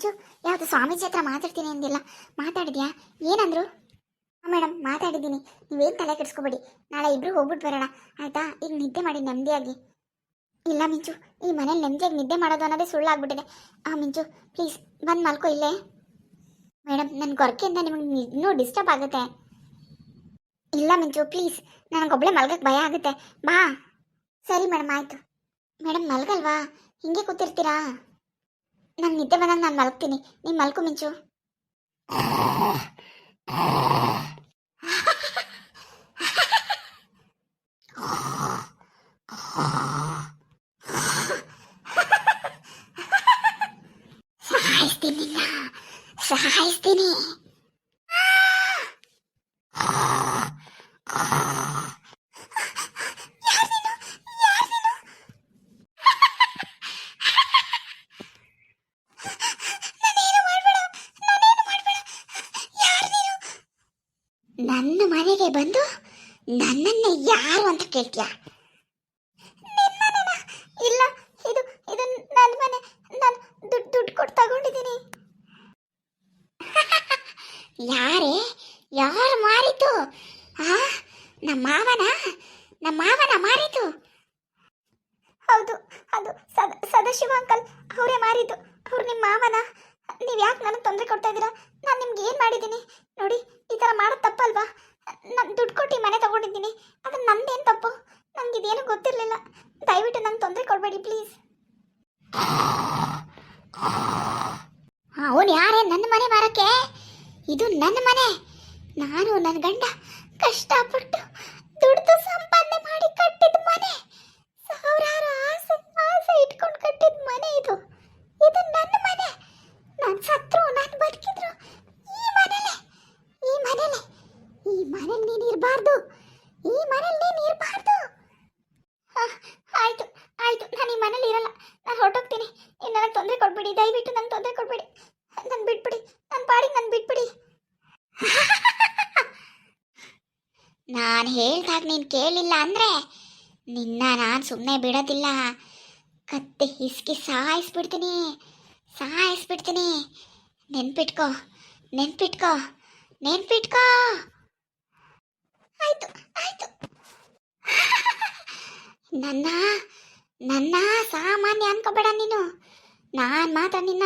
ಮಿಂಚು, ಯಾವುದು ಸ್ವಾಮೀಜಿ ಹತ್ರ ಮಾತಾಡ್ತೀನಿ ಅಂದಿಲ್ಲ, ಮಾತಾಡಿದ್ಯಾ? ಏನಂದ್ರು? ಮೇಡಮ್ ಮಾತಾಡಿದ್ದೀನಿ, ನೀವೇನು ತಲೆ ಕೆಡಿಸ್ಕೋಬೇಡಿ, ನಾಳೆ ಇಬ್ರು ಹೋಗ್ಬಿಟ್ಟು ಬರೋಣ ಆಯ್ತಾ? ಈಗ ನಿದ್ದೆ ಮಾಡಿ ನೆಮ್ಮದಿಯಾಗಿ. ಇಲ್ಲ ಮಿಂಚು, ಈ ಮನೇಲಿ ನೆಮ್ಮದಿಯಾಗಿ ನಿದ್ದೆ ಮಾಡೋದು ಅನ್ನೋದೇ ಸುಳ್ಳಾಗ್ಬಿಟ್ಟಿದೆ. ಮಿಂಚು ಪ್ಲೀಸ್ ಬಂದು ಮಲ್ಕೋ ಇಲ್ಲೇ. ಮೇಡಮ್ ನನ್ನ ಕೊರಕೆಯಿಂದ ನಿಮಗೆ ಇನ್ನೂ ಡಿಸ್ಟರ್ಬ್ ಆಗುತ್ತೆ. ಇಲ್ಲ ಮಿಂಚು ಪ್ಲೀಸ್, ನನಗೊಬ್ಬಳೇ ಮಲ್ಗಕ್ಕೆ ಭಯ ಆಗುತ್ತೆ, ಬಾ. ಸರಿ ಮೇಡಮ್ ಆಯಿತು. ಮೇಡಮ್ ಮಲ್ಗಲ್ವಾ, ಹಿಂಗೆ ಕೂತಿರ್ತೀರಾ? ನಂಗೆ ನಿದ್ದೆ ಬಂದಾಗ ನಾನು ಮಲ್ಗ್ತೀನಿ, ನೀವು ಮಲ್ಕೊ ಮಿಂಚು. ಸಹಾಯಿಸ್ತೀನಿ, ಸಹಾಯಿಸ್ತೀನಿ. ನನ್ನ ಮನೆಗೆ ಬಂದು ನನ್ನನ್ನೇ ಯಾರು ಅಂತ ಕೇಳ್ತೀಯ? ಇಲ್ಲ, ಇದು ಇದು ನನ್ನ ಮನೆ, ನಾನು ದುಡ್ಡು ಕೊಟ್ಟು ತಗೊಂಡಿದ್ದೀನಿ. ಯಾರೇ, ಯಾರು ಮಾರಿತು? ನಮ್ಮ ಮಾವನ ಮಾರಿತು? ಹೌದು, ಅದು ಸದಾಶಿವ ಅಂಕಲ್ ಅವರೇ ಮಾರಿದ್ದು. ಅವ್ರು ನಿಮ್ಮ ಮಾವನ? ನೀವು ಯಾಕೆ ನನಗೆ ತೊಂದರೆ ಕೊಡ್ತಾ ಇದ್ದೀರಾ? ನಾನು ನಿಮ್ಗೆ ಏನು ಮಾಡಿದ್ದೀನಿ ನೋಡಿ? ಈ ಥರ ಮಾಡೋದು ತಪ್ಪಲ್ವಾ? ನಾನು ದುಡ್ಡು ಕೊಟ್ಟು ಮನೆ ತಗೊಂಡಿದ್ದೀನಿ, ಅದು ನಂದೇನು ತಪ್ಪು? ನಂಗೆ ಇದೇನು ಗೊತ್ತಿರಲಿಲ್ಲ. ದಯವಿಟ್ಟು ನಂಗೆ ತೊಂದರೆ ಕೊಡಬೇಡಿ ಪ್ಲೀಸ್. ಅವನು ಯಾರೇ ನನ್ನ ಮನೆ ಮಾರಕ್ಕೆ? ಇದು ನನ್ನ ಮನೆ. ನಾನು ನನ್ನ ಗಂಡ ಕಷ್ಟಪಟ್ಟು ದುಡ್ದು ಸಂಪಾದನೆ ಮಾಡಿ ಕಟ್ಟಿದ ಮನೆ, ಸಾವಿರಾರು ಆಸೆ ಇಟ್ಕೊಂಡು ಕಟ್ಟಿದ ಮನೆ ಇದು. ಇದು ನನ್ನ ಮನೆ. ನಾನು ಸತ್ರು ನಾನು ಬದುಕಿದ್ರು ಈ ಮನೇಲಿ ನೀನು ಇರಬಾರ್ದು. ಆಯ್ತು ಆಯ್ತು, ನಾನು ಈ ಮನೇಲಿ ಇರಲ್ಲ, ನಾನು ಹೊರಟೋಗ್ತೀನಿ. ಇನ್ನು ನನಗೆ ತೊಂದರೆ ಕೊಡ್ಬೇಡಿ, ದಯವಿಟ್ಟು ನಂಗೆ ತೊಂದರೆ ಕೊಡ್ಬೇಡಿ. ನನ್ನ ಬಿಟ್ಬಿಡಿ, ನನ್ನ ಪಾಡಿಗೆ ನನ್ನ ಬಿಟ್ಬಿಡಿ. ನಾನು ಹೇಳ್ದಾಗ ನೀನು ಕೇಳಿಲ್ಲ ಅಂದರೆ ನಿನ್ನ ನಾನು ಸುಮ್ಮನೆ ಬಿಡೋದಿಲ್ಲ. ಕತ್ತೆ ಹಿಸ್ಕಿ ಸಾಯಿಸ್ಬಿಡ್ತೀನಿ. ನೆನ್ಪಿಟ್ಕೋ. ಆಯ್ತು ನನ್ನ ಸಾಮಾನ್ಯ ಅನ್ಕೋಬೇಡ ನೀನು. ನಾನು ಮಾತ್ರ ನಿನ್ನ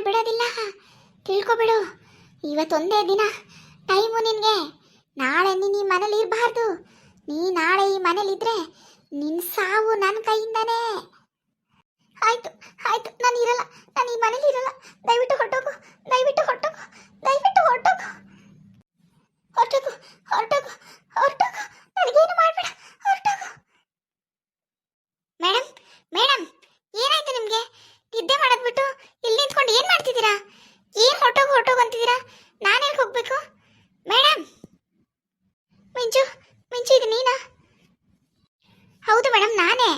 ಬಿಡೋದಿಲ್ಲ. ತಿಳ್ಕೊಬಿಡು. ಇವತ್ತೊಂದೇ ದಿನ ಟೈಮು ನಿನಗೆ. ನಾಳೆ ನೀನು ಈ ಮನೇಲಿ ಇರಬಾರ್ದು. ನೀ ನಾಳೆ ಈ ಮನೇಲಿದ್ರೆ ನಿನ್ನ ಸಾವು ನನ್ನ ಕೈಯಿಂದಾನೇ. ಆಯ್ತು, ನಾನು ಇರಲ್ಲ, ನಾನು ಈ ಮನೇಲಿ ಇರಲ್ಲ. ದಯವಿಟ್ಟು ಹೊರಟೋಗು. ನನಗೇನು ಮಾಡಬೇಡ, ಹೊರಟೋಗು. ಮೇಡಮ್ ಏನಾಯ್ತು ನಿಮಗೆ? ನಿದ್ದೆ ಮಾಡೋದ್ಬಿಟ್ಟು ಇಲ್ಲಿ ನಿಂತ್ಕೊಂಡು ಏನು ಮಾಡ್ತಿದ್ದೀರಾ? ಏನು ಹೊರಟೋಗು ಅಂತಿದ್ದೀರಾ? ನಾನು ಎಲ್ಲಿ ಹೋಗ್ಬೇಕು? ಮೇಡಮ್, ಮಿಂಚು ಇದು ನೀನಾ? ಹೌದು ಮೇಡಮ್, ನಾನೇ.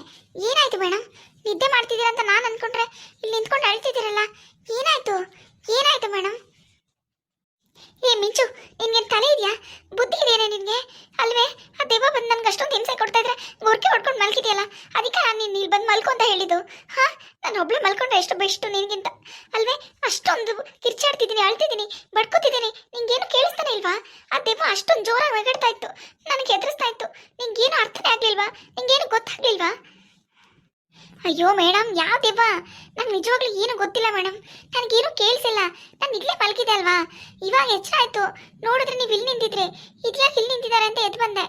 ಏನಾಯ್ತು ಮೇಡಮ್? ನಿದ್ದೆ ಮಾಡ್ತಿದ್ದೀರಾ ಅಂತ ನಾನು ಅನ್ಕೊಂಡ್ರೆ ಇಲ್ಲಿ ನಿಂತ್ಕೊಂಡು ಅಳ್ತಿದ್ದೀರಲ್ಲ, ಏನಾಯ್ತು ಮೇಡಮ್? ಏ ಮಿಂಚು, ನಿನ್ಗೇನು ತಲೆ ಇದೆಯಾ? ಬುದ್ಧಿ ಇದೆಯೇನೆ ನಿನಗೆ? ಅಲ್ವೇ, ಆ ದೆವ್ವ ಬಂದು ನನ್ಗೆ ಅಷ್ಟೊಂದು ಹಿಂಸೆ ಕೊಡ್ತಾ ಇದ್ರೆ ಗೊರ್ಕೆ ಹೊಡ್ಕೊಂಡು ಮಲ್ಕಿದೆಯಲ್ಲ, ಅದಕ್ಕೆ ನಾನು ನೀನು ಇಲ್ಲಿ ಬಂದು ಮಲ್ಕೊ ಅಂತ ಹೇಳಿದ್ದು. ನಾನು ಒಬ್ಳೆ ಮಲ್ಕೊಂಡ್ರೆ ಎಷ್ಟು ಬೆಸ್ಟು ನಿನಗಿಂತ ಅಲ್ವೇ? ಅಷ್ಟೊಂದು ಕಿರ್ಚಾಡ್ತಿದ್ದೀನಿ, ಅಳ್ತಿದ್ದೀನಿ, ಬಡ್ಕೋತಿದ್ದೀನಿ, ನಿಂಗೇನು ಕೇಳಿಸ್ತಾನೆ ಇಲ್ವಾ? ಆ ದೆವ್ವ ಅಷ್ಟೊಂದು ಜೋರಾಗಿ ಒಗಡ್ತಾ ಇತ್ತು, ನನಗೆ ಎದುರಿಸ್ತಾ ಇತ್ತು. ನಿಂಗೇನು ಅರ್ಥನೇ ಆಗಲಿಲ್ವಾ? ನಿಂಗೇನು ಗೊತ್ತಾಗ್ಲಿಲ್ವಾ? ಅಯ್ಯೋ ಮೇಡಮ್, ಯಾವ ದೆವ್ವ? ನಂಗೆ ನಿಜವಾಗ್ಲೂ ಏನು ಗೊತ್ತಿಲ್ಲ ಮೇಡಮ್, ನನಗೇನು ಕೇಳಿಸಿಲ್ಲ. ನಾನು ಇಲ್ಲೇ ಮಲಗಿದೆ ಅಲ್ವಾ, ಇವಾಗ ಎಚ್ಚರ ಆಯ್ತು. ನೋಡಿದ್ರೆ ನೀವು ಇಲ್ಲಿ ನಿಂತಿದ್ರಿ, ಇದ್ಯಾಕೆ ಇಲ್ಲಿ ನಿಂತಿದ್ದಾರೆ ಅಂತ ಎದ್ದು ಬಂದೆ.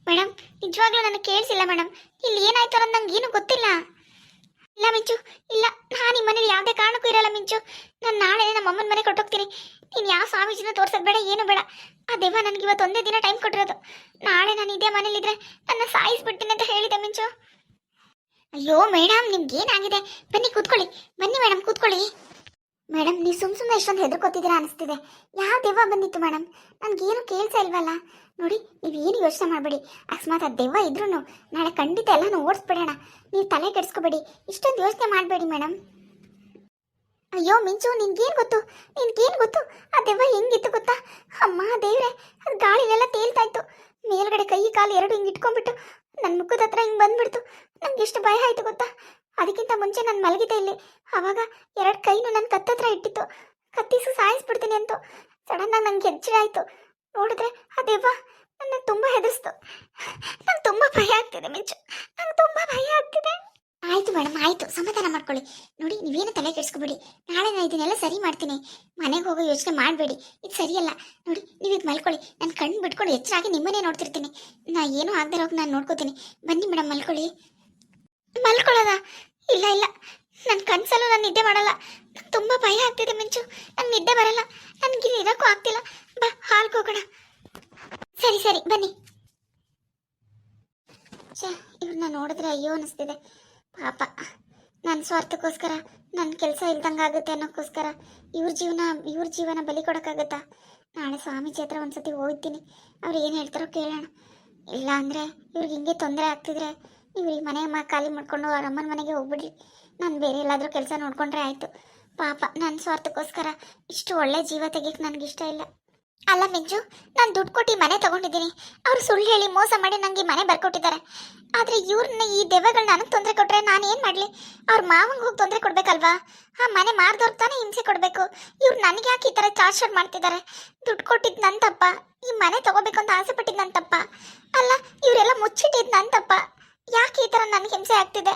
ಮೇಡಮ್ ನಿಜವಾಗ್ಲೂ ನನಗೆ ಕೇಳಿಸಿಲ್ಲ ಮೇಡಮ್, ಇಲ್ಲಿ ಏನಾಯ್ತು ಅನ್ನೋದು ನಂಗೆ ಏನು ಗೊತ್ತಿಲ್ಲ. ಇಲ್ಲ ಮಿಂಚು, ಇಲ್ಲ, ನಾನು ಈ ಮನೇಲಿ ಯಾವುದೇ ಕಾರಣಕ್ಕೂ ಇರಲ್ಲ ಮಿಂಚು. ನಾನು ನಾಳೆ ನಮ್ಮ ಅಮ್ಮನ ಮನೆ ಕೊಟ್ಟೋಗ್ತೀನಿ. ನೀನು ಯಾವ ಸ್ವಾಮೀಜಿನ ತೋರ್ಸೋದು ಬೇಡ, ಏನು ಬೇಡ. ಆ ದೆವ್ವ ನನಗೆ ಇವತ್ತು ಒಂದೇ ದಿನ ಟೈಮ್ ಕೊಟ್ಟಿರೋದು. ನಾಳೆ ನಾನು ಇದೇ ಮನೇಲಿದ್ರೆ ನನ್ನ ಸಾಯಿಸ್ಬಿಡ್ತೀನಿ ಅಂತ ಹೇಳಿದೆ ಮಿಂಚು. ಅಯ್ಯೋ ಮೇಡಮ್, ನಿಮ್ಗೇನಾಗಿದೆ? ಬನ್ನಿ ಕೂತ್ಕೊಳ್ಳಿ, ಬನ್ನಿ ಮೇಡಮ್ ಕೂತ್ಕೊಳ್ಳಿ. ಮೇಡಮ್ ನೀವು ಸುಮ್ಮನೆ ಎಷ್ಟೊಂದು ಹೆದರ್ಕೋತಿದ್ದೀರಾ ಅನಿಸ್ತಿದೆ. ಯಾವ ದೆವ್ವ ಬಂದಿತ್ತು ಮೇಡಮ್? ನನಗೇನು ಕೇಳ್ತಾ ಇಲ್ವಲ್ಲ. ನೋಡಿ, ನೀವೇನು ಯೋಚನೆ ಮಾಡಬೇಡಿ. ಅಕಸ್ಮಾತ್ ಆ ದೆವ್ವ ಇದ್ರೂ ನಾಳೆ ಖಂಡಿತ ಎಲ್ಲನೂ ಓಡಿಸ್ಬಿಡೋಣ. ನೀವು ತಲೆ ಕೆಡಿಸ್ಕೋಬೇಡಿ, ಇಷ್ಟೊಂದು ಯೋಚನೆ ಮಾಡಬೇಡಿ ಮೇಡಮ್. ಅಯ್ಯೋ ಮಿಂಚು, ನಿನ್ಗೇನು ಗೊತ್ತು? ಆ ದೆವ್ವ ಹೆಂಗಿತ್ತು ಗೊತ್ತಾ? ಅಮ್ಮ ದೇವ್ರೆ, ಅದು ಗಾಳಿಲೆಲ್ಲ ತೇಲ್ತಾ ಇತ್ತು. ಮೇಲ್ಗಡೆ ಕೈ ಕಾಲು ಎರಡು ಹಿಂಗೆ ಇಟ್ಕೊಂಡ್ಬಿಟ್ಟು ನನ್ನ ಮುಖದ ಹತ್ರ ಹಿಂಗೆ ಬಂದ್ಬಿಡ್ತು. ನಂಗೆ ಎಷ್ಟು ಭಯ ಆಯಿತು ಗೊತ್ತಾ? ಅದಕ್ಕಿಂತ ಮುಂಚೆ ನಾನು ಮಲಗಿದ್ದೆ ಇಲ್ಲಿ. ಆವಾಗ 2 ಕೈನು ನನ್ನ ಕತ್ತತ್ರ ಇಟ್ಟಿತ್ತು. ಕತ್ತಿಸು ಸಾಯಿಸ್ಬಿಡ್ತೀನಿ ಅಂತ ಸಡನ್ ಆಗಿ ನಂಗೆ ಹೆಜ್ಜೆ ಆಯ್ತು. ನೋಡಿದ್ರೆ ಆ ದೆವ್ವ ನನ್ನ ತುಂಬಾ ಹೆದರ್ಸ್ತು. ನಂಗೆ ತುಂಬಾ ಭಯ ಆಗ್ತಿದೆ ಮಿಂಚು, ನಂಗೆ ತುಂಬಾ ಭಯ ಆಗ್ತಿದೆ. ಆಯ್ತು ಮೇಡಮ್, ಆಯ್ತು, ಸಮಾಧಾನ ಮಾಡ್ಕೊಳ್ಳಿ. ನೋಡಿ, ನೀವೇನು ತಲೆ ಕೆಡಿಸ್ಕೊಬೇಡಿ. ನಾಳೆ ನಾನು ಇದನ್ನೆಲ್ಲ ಸರಿ ಮಾಡ್ತೀನಿ. ಮನೆಗೆ ಹೋಗೋ ಯೋಚನೆ ಮಾಡಬೇಡಿ, ಇದು ಸರಿಯಲ್ಲ. ನೋಡಿ, ನೀವು ಇದು ಮಲ್ಕೊಳ್ಳಿ. ನಾನು ಕಣ್ಣು ಬಿಟ್ಕೊಂಡು ಎಚ್ಚರಾಗಿ ನಿಮ್ಮನ್ನೇ ನೋಡ್ತಿರ್ತೀನಿ. ನಾ ಏನೂ ಆಗದೆ ಹೋಗಿ ನಾನು ನೋಡ್ಕೋತೀನಿ. ಬನ್ನಿ ಮೇಡಮ್, ಮಲ್ಕೊಳ್ಳಿ. ಮಲ್ಕೊಳ್ಳೋದಾ? ಇಲ್ಲ ಇಲ್ಲ, ನನ್ನ ಕನಸಲ್ಲೂ ನಾನು ನಿದ್ದೆ ಮಾಡಲ್ಲ. ನಂಗೆ ತುಂಬ ಭಯ ಆಗ್ತಿದೆ ಮಿಂಚು, ನಂಗೆ ನಿದ್ದೆ ಬರಲ್ಲ. ನನಗೆ ಇಲ್ಲಿ ಇರೋಕ್ಕೂ ಆಗ್ತಿಲ್ಲ. ಬಾ, ಹಾಲ್ಗೆ ಹೋಗೋಣ. ಸರಿ ಸರಿ, ಬನ್ನಿ. ಇವ್ರನ್ನ ನೋಡಿದ್ರೆ ಅಯ್ಯೋ ಅನಿಸ್ತಿದೆ. ಪಾಪ, ನನ್ನ ಸ್ವಾರ್ಥಕ್ಕೋಸ್ಕರ, ನನ್ನ ಕೆಲಸ ಇಲ್ದಂಗೆ ಆಗುತ್ತೆ ಅನ್ನೋಕ್ಕೋಸ್ಕರ ಇವ್ರ ಜೀವನ ಬಲಿ ಕೊಡೋಕ್ಕಾಗತ್ತಾ? ನಾಳೆ ಸ್ವಾಮೀಜಿ ಹತ್ರ ಒಂದ್ಸತಿ ಹೋಗ್ತೀನಿ. ಅವ್ರು ಏನು ಹೇಳ್ತಾರೋ ಕೇಳೋಣ. ಇಲ್ಲ ಅಂದರೆ ಇವ್ರಿಗೆ ಹಿಂಗೆ ತೊಂದರೆ ಆಗ್ತಿದ್ರೆ ನೀವು ಈ ಮನೆ ಖಾಲಿ ಮಾಡ್ಕೊಂಡು ಅವ್ರ ಅಮ್ಮನ ಮನೆಗೆ ಹೋಗ್ಬಿಡ್ರಿ. ನಾನು ಬೇರೆ ಎಲ್ಲಾದರೂ ಕೆಲಸ ನೋಡ್ಕೊಂಡ್ರೆ ಆಯಿತು. ಪಾಪ, ನನ್ನ ಸ್ವಾರ್ಥಕ್ಕೋಸ್ಕರ ಇಷ್ಟು ಒಳ್ಳೆ ಜೀವ ತೆಗಿಯಕ್ಕೆ ನನಗಿಷ್ಟ ಇಲ್ಲ. ಅಲ್ಲ ಮಿಂಚು, ನಾನು ದುಡ್ಡು ಕೊಟ್ಟು ಮನೆ ತಗೊಂಡಿದ್ದೀನಿ. ಅವರು ಸುಳ್ಳು ಹೇಳಿ ಮೋಸ ಮಾಡಿ ನನಗೆ ಮನೆ ಬರ್ಕೊಟ್ಟಿದ್ದಾರೆ. ಆದರೆ ಇವ್ರನ್ನ, ಈ ದೆವ್ವಗಳು ನನಗೆ ತೊಂದರೆ ಕೊಟ್ಟರೆ ನಾನು ಏನು ಮಾಡಲಿ? ಅವ್ರ ಮಾವಂಗೆ ಹೋಗಿ ತೊಂದರೆ ಕೊಡಬೇಕಲ್ವಾ? ಆ ಮನೆ ಮಾರ್ದವ್ರು ತಾನೇ ಹಿಂಸೆ ಕೊಡಬೇಕು. ಇವ್ರು ನನಗೆ ಯಾಕೆ ಈ ಥರ ಟಾರ್ಚರ್ ಮಾಡ್ತಿದ್ದಾರೆ? ದುಡ್ಡು ಕೊಟ್ಟಿದ್ದು ನನ್ನ ತಪ್ಪ, ಈ ಮನೆ ತಗೋಬೇಕು ಅಂತ ಆಸೆ ಪಟ್ಟಿದ್ದು ನನ್ನ ತಪ್ಪ ಅಲ್ಲ, ಇವರೆಲ್ಲ ಮುಚ್ಚಿಟ್ಟಿದ್ದು ನನ್ನ ತಪ್ಪ. ಯಾಕೆ ಈ ಥರ ನನಗೆ ಹಿಂಸೆ ಆಗ್ತಿದೆ?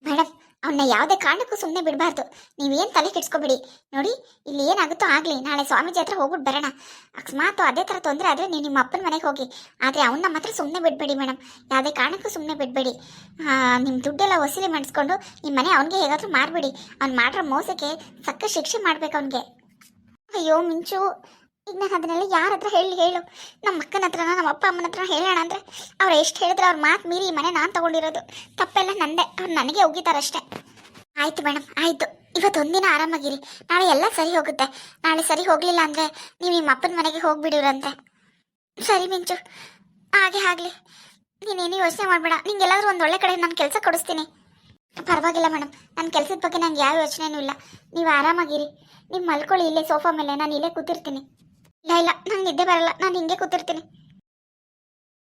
ಮೇಡಮ್, ಅವನ್ನ ಯಾವುದೇ ಕಾರಣಕ್ಕೂ ಸುಮ್ಮನೆ ಬಿಡಬಾರ್ದು. ನೀವೇನು ತಲೆ ಕೆಡ್ಸ್ಕೊಬೇಡಿ. ನೋಡಿ, ಇಲ್ಲಿ ಏನಾಗುತ್ತೋ ಆಗಲಿ, ನಾಳೆ ಸ್ವಾಮೀಜಿ ಹತ್ರ ಹೋಗ್ಬಿಟ್ಟು ಬರೋಣ. ಅಕಸ್ಮಾತ್ ಅದೇ ಥರ ತೊಂದರೆ ಆದರೆ ನೀವು ನಿಮ್ಮ ಅಪ್ಪನ ಮನೆಗೆ ಹೋಗಿ. ಆದರೆ ಅವನ್ನ ಮಾತ್ರ ಸುಮ್ಮನೆ ಬಿಡಬೇಡಿ ಮೇಡಮ್, ಯಾವುದೇ ಕಾರಣಕ್ಕೂ ಸುಮ್ಮನೆ ಬಿಡಬೇಡಿ. ನಿಮ್ಮ ದುಡ್ಡೆಲ್ಲ ವಸೂಲಿ ಮಾಡಿಸ್ಕೊಂಡು ನಿಮ್ಮ ಮನೆ ಅವನಿಗೆ ಹೇಗಾದರೂ ಮಾರ್ಬಿಡಿ. ಅವ್ನು ಮಾಡಿರೋ ಮೋಸಕ್ಕೆ ಸಕ್ಕ ಶಿಕ್ಷೆ ಮಾಡ್ಬೇಕು ಅವನಿಗೆ. ಅಯ್ಯೋ ಮಿಂಚು, ಈಗ ನಾನು ಅದನ್ನೆಲ್ಲ ಯಾರ ಹತ್ರ ಹೇಳು? ನಮ್ಮ ಅಕ್ಕನ ಹತ್ರನ, ನಮ್ಮ ಅಪ್ಪ ಅಮ್ಮನ ಹತ್ರ ಹೇಳೋಣ ಅಂದರೆ ಅವ್ರು ಎಷ್ಟು ಹೇಳಿದ್ರೆ ಅವ್ರ ಮಾತು ಮೀರಿ ಈ ಮನೆ ನಾನು ತಗೊಂಡಿರೋದು. ತಪ್ಪೆಲ್ಲ ನಂದೇ, ಅವ್ರು ನನಗೆ ಒಗಿತಾರಷ್ಟೇ. ಆಯಿತು ಮೇಡಮ್, ಆಯಿತು. ಇವತ್ತೊಂದಿನ ಆರಾಮಾಗಿರಿ, ನಾಳೆ ಎಲ್ಲ ಸರಿ ಹೋಗುತ್ತೆ. ನಾಳೆ ಸರಿ ಹೋಗಲಿಲ್ಲ ಅಂದರೆ ನೀವು ನಿಮ್ಮ ಅಪ್ಪನ ಮನೆಗೆ ಹೋಗ್ಬಿಡಿವ್ರಂತೆ. ಸರಿ ಮಿಂಚು, ಹಾಗೆ ಆಗಲಿ. ನೀನೇನು ಯೋಚನೆ ಮಾಡಬೇಡ. ನಿಂಗೆಲ್ಲಾದರೂ ಒಂದು ಒಳ್ಳೆ ಕಡೆ ನಾನು ಕೆಲಸ ಕೊಡಿಸ್ತೀನಿ. ಪರವಾಗಿಲ್ಲ ಮೇಡಮ್, ನನ್ನ ಕೆಲಸದ ಬಗ್ಗೆ ನಂಗೆ ಯಾವ ಯೋಚನೆಯೂ ಇಲ್ಲ. ನೀವು ಆರಾಮಾಗಿರಿ. ನೀವು ಮಲ್ಕೊಳ್ಳಿ ಇಲ್ಲೇ ಸೋಫಾ ಮೇಲೆ, ನಾನು ಇಲ್ಲೇ ಕೂತಿರ್ತೀನಿ. ಇಲ್ಲ ಇಲ್ಲ, ನಂಗೆ ನಿದ್ದೆ ಬರಲ್ಲ, ನಾನು ಹಿಂಗೆ ಕೂತಿರ್ತೀನಿ.